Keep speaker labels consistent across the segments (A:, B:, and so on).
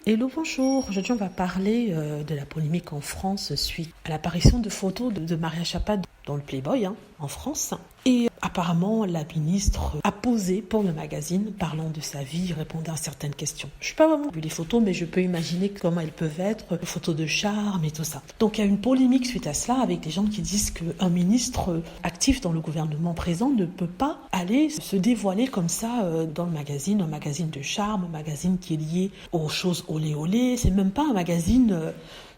A: Hello, bonjour. Aujourd'hui, on va parler de la polémique en France suite à l'apparition de photos de Maria Chapa dans le Playboy en France. Et apparemment, la ministre a posé pour le magazine, parlant de sa vie, répondant à certaines questions. Je n'ai pas vraiment vu les photos, mais je peux imaginer comment elles peuvent être, photos de charme et tout ça. Donc, il y a une polémique suite à cela avec des gens qui disent qu'un ministre actif dans le gouvernement présent ne peut pas aller se dévoiler comme ça dans le magazine, un magazine de charme, un magazine qui est lié aux choses olé olé. C'est même pas un magazine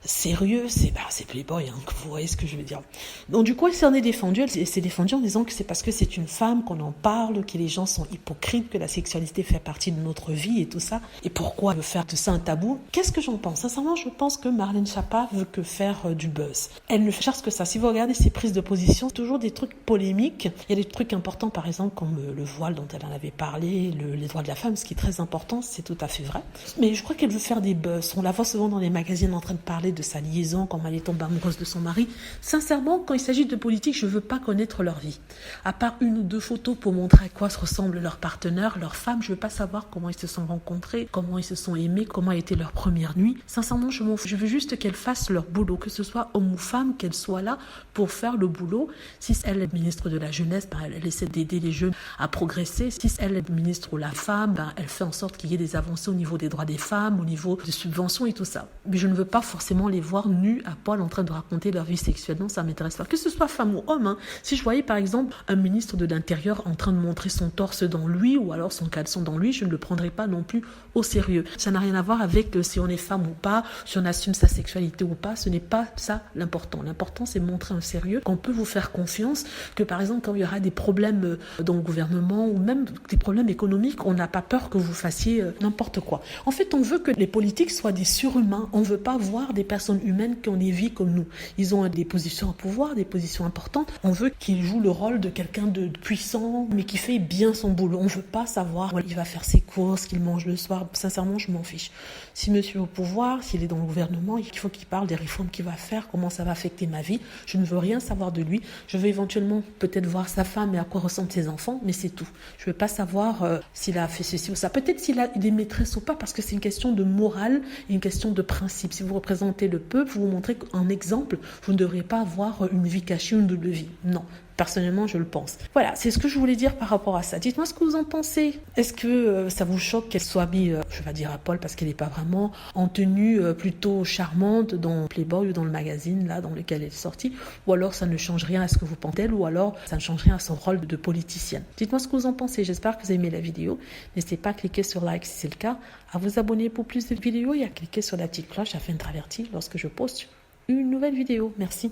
A: sérieux, c'est Playboy, vous voyez ce que je veux dire. Donc du coup, elle s'en est défendue, elle s'est défendue en disant que c'est parce que c'est une femme qu'on en parle, que les gens sont hypocrites, que la sexualité fait partie de notre vie et tout ça. Et pourquoi elle veut faire de ça un tabou? Qu'est-ce que j'en pense? Sincèrement, je pense que Marlène Schiappa veut que faire du buzz. Elle ne cherche que ça. Si vous regardez ses prises de position, c'est toujours des trucs polémiques. Il y a des trucs importants, par exemple, comme le voile dont elle en avait parlé, les droits de la femme, ce qui est très important, c'est tout à fait vrai. Mais je crois qu'elle veut faire des buzz. On la voit souvent dans les magazines en train de parler de sa liaison, comment elle est tombée amoureuse de son mari. Sincèrement, quand il s'agit de politique, je veux pas connaître leur vie. À part une ou deux photos pour montrer à quoi se ressemblent leurs partenaires, leurs femmes, je veux pas savoir comment ils se sont rencontrés, comment ils se sont aimés, comment a été leur première nuit. Sincèrement, je m'en fous. Je veux juste qu'elles fassent leur boulot, que ce soit homme ou femme, qu'elles soient là pour faire le boulot. Si elle est ministre de la jeunesse, elle essaie d'aider les jeunes à progresser. Si elle est ministre ou la femme, elle fait en sorte qu'il y ait des avancées au niveau des droits des femmes, au niveau des subventions et tout ça. Mais je ne veux pas forcément les voir nus à poil en train de raconter leur vie sexuelle. Non, ça m'intéresse pas. Que ce soit femme ou homme. Si je voyais par exemple un ministre de l'Intérieur en train de montrer son torse dans lui ou alors son caleçon dans lui, je ne le prendrais pas non plus au sérieux. Ça n'a rien à voir avec si on est femme ou pas, si on assume sa sexualité ou pas. Ce n'est pas ça l'important. L'important, c'est montrer un sérieux, qu'on peut vous faire confiance, que par exemple quand il y aura des problèmes dans le gouvernement ou même des problèmes économiques, on n'a pas peur que vous fassiez n'importe quoi. En fait, on veut que les politiques soient des surhumains. On ne veut pas voir des personnes humaines qui ont des vies comme nous. Ils ont des positions à pouvoir, des positions importantes. On veut qu'ils jouent le rôle de quelqu'un de puissant, mais qui fait bien son boulot. On ne veut pas savoir où il va faire ses courses, qu'il mange le soir. Sincèrement, je m'en fiche. Si monsieur est au pouvoir, s'il est dans le gouvernement, il faut qu'il parle des réformes qu'il va faire, comment ça va affecter ma vie. Je ne veux rien savoir de lui. Je veux éventuellement peut-être voir sa femme et à quoi ressemblent ses enfants, mais c'est tout. Je ne veux pas savoir s'il a fait ceci ou ça. Peut-être s'il a des maîtresses ou pas, parce que c'est une question de morale et une question de principe. Si vous représentez le peuple, vous montrez qu'en exemple, vous ne devriez pas avoir une vie cachée, une double vie. Non. Personnellement, je le pense. Voilà, c'est ce que je voulais dire par rapport à ça. Dites-moi ce que vous en pensez. Est-ce que ça vous choque qu'elle soit mise, je vais dire à Paul parce qu'elle n'est pas vraiment en tenue plutôt charmante dans Playboy ou dans le magazine là dans lequel elle est sortie, ou alors ça ne change rien à ce que vous pensez d'elle, ou alors ça ne change rien à son rôle de politicienne. Dites-moi ce que vous en pensez. J'espère que vous avez aimé la vidéo. N'hésitez pas à cliquer sur like si c'est le cas, à vous abonner pour plus de vidéos et à cliquer sur la petite cloche afin d'être averti lorsque je poste une nouvelle vidéo. Merci.